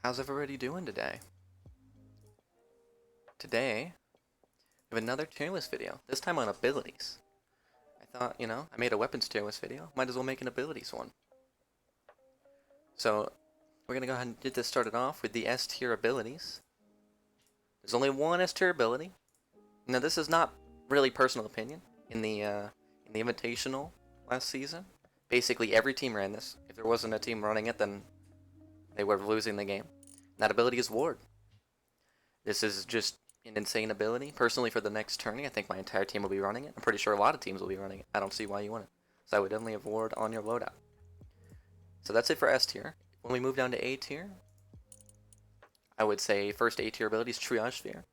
How's everybody doing today? Today, we have another tier list video, this time on abilities. I thought, I made a weapons tier list video, might as well make an abilities one. So, we're gonna go ahead and get this started off with the S tier abilities. There's only one S tier ability. Now, this is not really personal opinion. In the Invitational last season, basically every team ran this. If there wasn't a team running it, then they were losing the game. And that ability is Ward. This is just an insane ability. Personally, for the next tourney, I think my entire team will be running it. I'm pretty sure a lot of teams will be running it. I don't see why you wouldn't. So I would definitely have Ward on your loadout. So that's it for S tier. When we move down to A tier, I would say first A tier ability is Triage Sphere.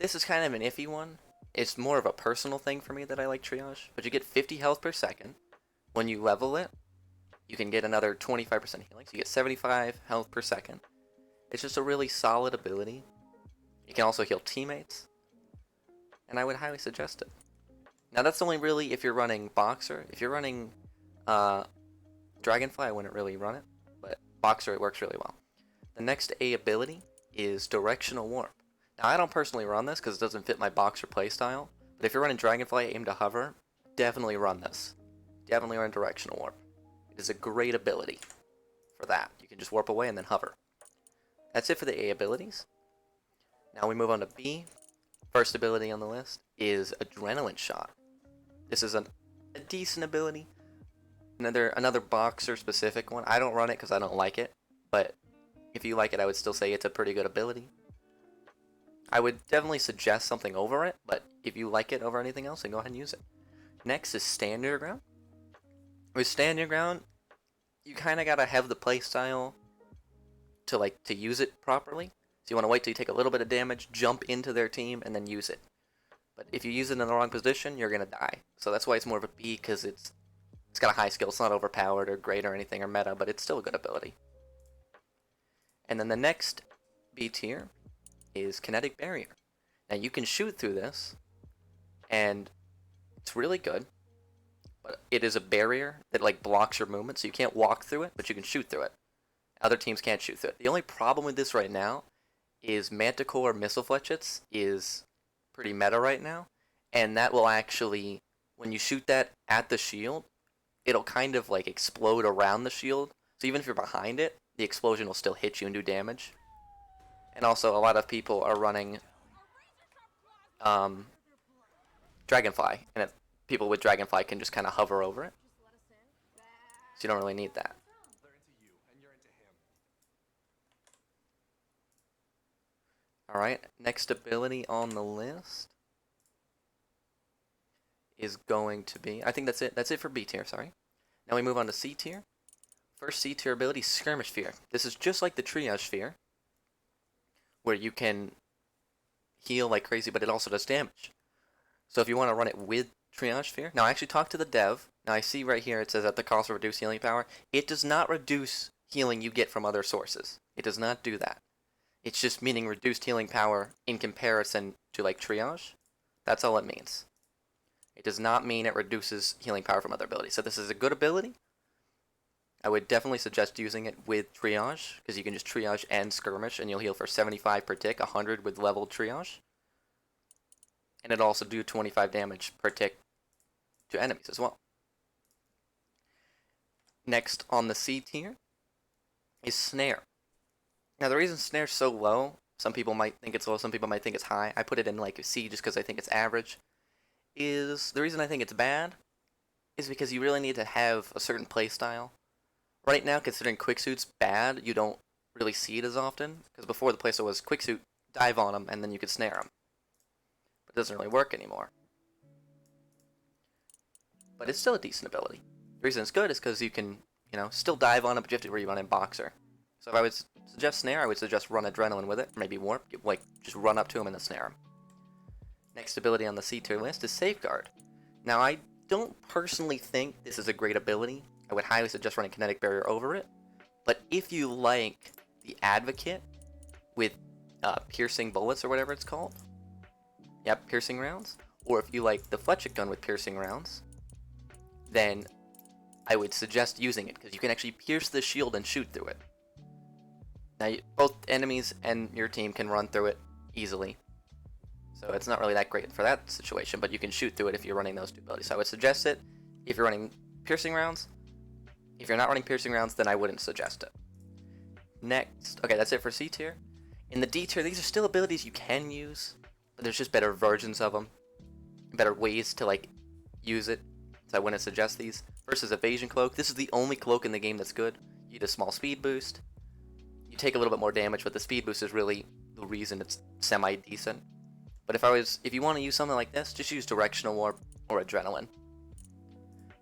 This is kind of an iffy one. It's more of a personal thing for me that I like Triage. But you get 50 health per second. When you level it, you can get another 25% healing. So you get 75 health per second. It's just a really solid ability. You can also heal teammates, and I would highly suggest it. Now that's only really if you're running Boxer. If you're running Dragonfly, I wouldn't really run it, but Boxer, it works really well. The next A ability is Directional Warp. Now I don't personally run this because it doesn't fit my Boxer playstyle, but if you're running Dragonfly, aim to hover, definitely run this. Definitely run Directional Warp. It is a great ability for that. You can just warp away and then hover. That's it for the A abilities. Now we move on to B. First ability on the list is Adrenaline Shot. This is a decent ability. Another Boxer specific one. I don't run it because I don't like it, but if you like it, I would still say it's a pretty good ability. I would definitely suggest something over it, but if you like it over anything else, then go ahead and use it. Next is Stand Your Ground. With Stand Your Ground, you kind of gotta have the playstyle to use it properly. So you want to wait till you take a little bit of damage, jump into their team, and then use it. But if you use it in the wrong position, you're going to die. So that's why it's more of a B, because it's got a high skill. It's not overpowered or great or anything or meta, but it's still a good ability. And then the next B tier is Kinetic Barrier. Now you can shoot through this, and it's really good. But it is a barrier that blocks your movement, so you can't walk through it, but you can shoot through it. Other teams can't shoot through it. The only problem with this right now is Manticore Missile Fletchets is pretty meta right now, and that will actually, when you shoot that at the shield, it'll kind of explode around the shield, so even if you're behind it, the explosion will still hit you and do damage. And also, a lot of people are running Dragonfly, and people with Dragonfly can just kind of hover over it, so you don't really need that. Alright, next ability on the list is going to be, I think that's it. That's it for B tier, sorry. Now we move on to C tier. First C tier ability, Skirmish Sphere. This is just like the Triage Sphere, where you can heal like crazy, but it also does damage. So if you want to run it with Triage Sphere, now I actually talked to the dev. Now I see right here it says at the cost of reduced healing power. It does not reduce healing you get from other sources. It does not do that. It's just meaning reduced healing power in comparison to Triage. That's all it means. It does not mean it reduces healing power from other abilities. So this is a good ability. I would definitely suggest using it with Triage, because you can just Triage and Skirmish, and you'll heal for 75 per tick, 100 with leveled Triage. And it'll also do 25 damage per tick to enemies as well. Next on the C tier is Snare. Now the reason Snare's so low, some people might think it's low, some people might think it's high. I put it in a C just because I think it's average. The reason I think it's bad is because you really need to have a certain playstyle. Right now, considering Quicksuit's bad, you don't really see it as often, because before the playstyle was Quicksuit, dive on them, and then you could snare them. But it doesn't really work anymore. But it's still a decent ability. The reason it's good is because you can, still dive on them, but you have to rerun in Boxer. So if I would suggest Snare, I would suggest run Adrenaline with it, or maybe Warp, just run up to him and then snare him. Next ability on the C tier list is Safeguard. Now I don't personally think this is a great ability. I would highly suggest running Kinetic Barrier over it. But if you like the Advocate with piercing bullets or whatever it's called, yep, piercing rounds, or if you like the Fletchet gun with piercing rounds, then I would suggest using it, because you can actually pierce the shield and shoot through it. Now, both enemies and your team can run through it easily. So it's not really that great for that situation, but you can shoot through it if you're running those two abilities. So I would suggest it if you're running piercing rounds. If you're not running piercing rounds, then I wouldn't suggest it. Next, okay, that's it for C tier. In the D tier, these are still abilities you can use, but there's just better versions of them, better ways to like use it. So I wouldn't suggest these. First is Evasion Cloak. This is the only cloak in the game that's good. You get a small speed boost. You take a little bit more damage, but the speed boost is really the reason it's semi-decent. But if you want to use something like this, just use Directional Warp or Adrenaline.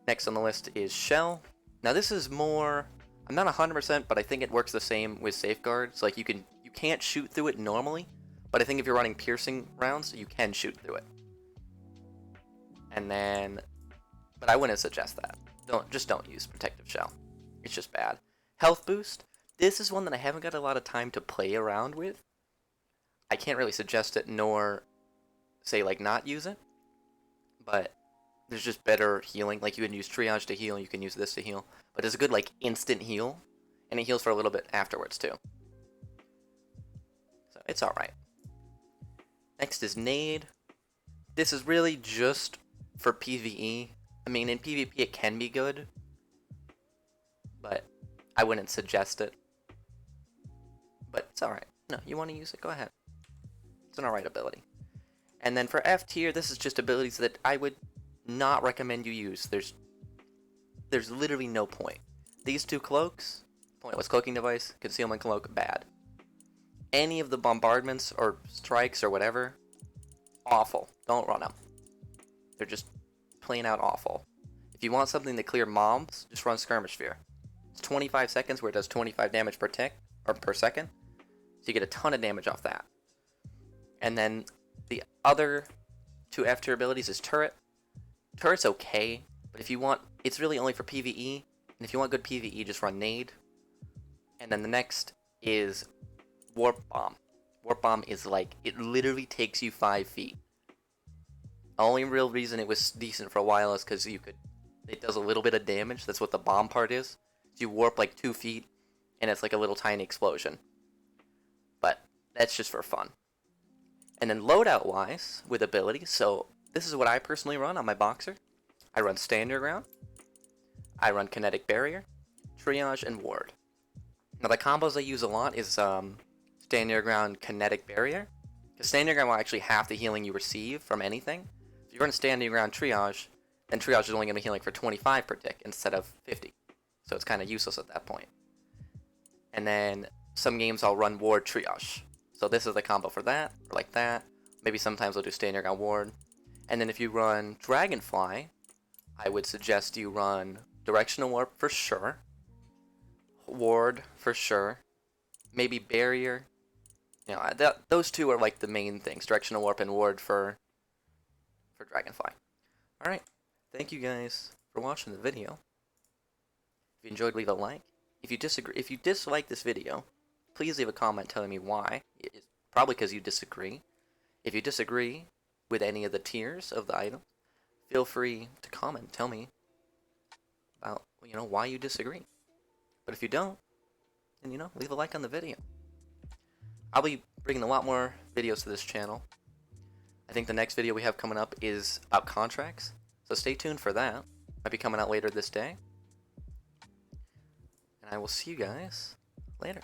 Next on the list is Shell. Now this is more, I'm not 100%, but I think it works the same with Safeguards. Like you can't shoot through it normally, but I think if you're running piercing rounds, you can shoot through it. And then, but I wouldn't suggest that. Don't use Protective Shell. It's just bad. Health Boost. This is one that I haven't got a lot of time to play around with. I can't really suggest it nor say like not use it, but there's just better healing. Like you can use Triage to heal, you can use this to heal, but it's a good like instant heal, and it heals for a little bit afterwards too. So it's alright. Next is Nade. This is really just for PvE. I mean, in PvP it can be good, but I wouldn't suggest it. But it's alright. No, you want to use it, go ahead. It's an alright ability. And then for F tier, this is just abilities that I would not recommend you use. There's literally no point. These two cloaks, pointless cloaking device, concealment cloak, bad. Any of the bombardments or strikes or whatever, awful. Don't run them. They're just plain out awful. If you want something to clear mobs, just run Skirmish Sphere. It's 25 seconds where it does 25 damage per tick or per second, so you get a ton of damage off that. And then the other two F tier abilities is Turret. Turret's okay, but if you want, it's really only for PvE, and if you want good PvE, just run Nade. And then the next is Warp Bomb. Warp Bomb is like, it literally takes you 5 feet. The only real reason it was decent for a while is because it does a little bit of damage. That's what the bomb part is. You warp like 2 feet, and it's like a little tiny explosion. But that's just for fun. And then loadout wise, with abilities, so this is what I personally run on my Boxer. I run Stand Your Ground, I run Kinetic Barrier, Triage, and Ward. Now the combos I use a lot is Stand Your Ground, Kinetic Barrier. Because Stand Your Ground will actually half the healing you receive from anything. If you're going to Stand Your Ground Triage, then Triage is only going to be healing for 25 per tick instead of 50. So it's kind of useless at that point. And then some games I'll run Ward Triage. So this is the combo for that, or like that. Maybe sometimes I'll do Stand Your Ground Ward. And then if you run Dragonfly, I would suggest you run Directional Warp for sure. Ward for sure. Maybe Barrier. You know, those two are like the main things. Directional Warp and Ward for Dragonfly. Alright. Thank you guys for watching the video. If you enjoyed, leave a like. If you dislike this video, please leave a comment telling me why. It's probably because you disagree. If you disagree with any of the tiers of the item, feel free to comment. Tell me about, why you disagree. But if you don't, then, leave a like on the video. I'll be bringing a lot more videos to this channel. I think the next video we have coming up is about contracts. So stay tuned for that. Might be coming out later this day. And I will see you guys later.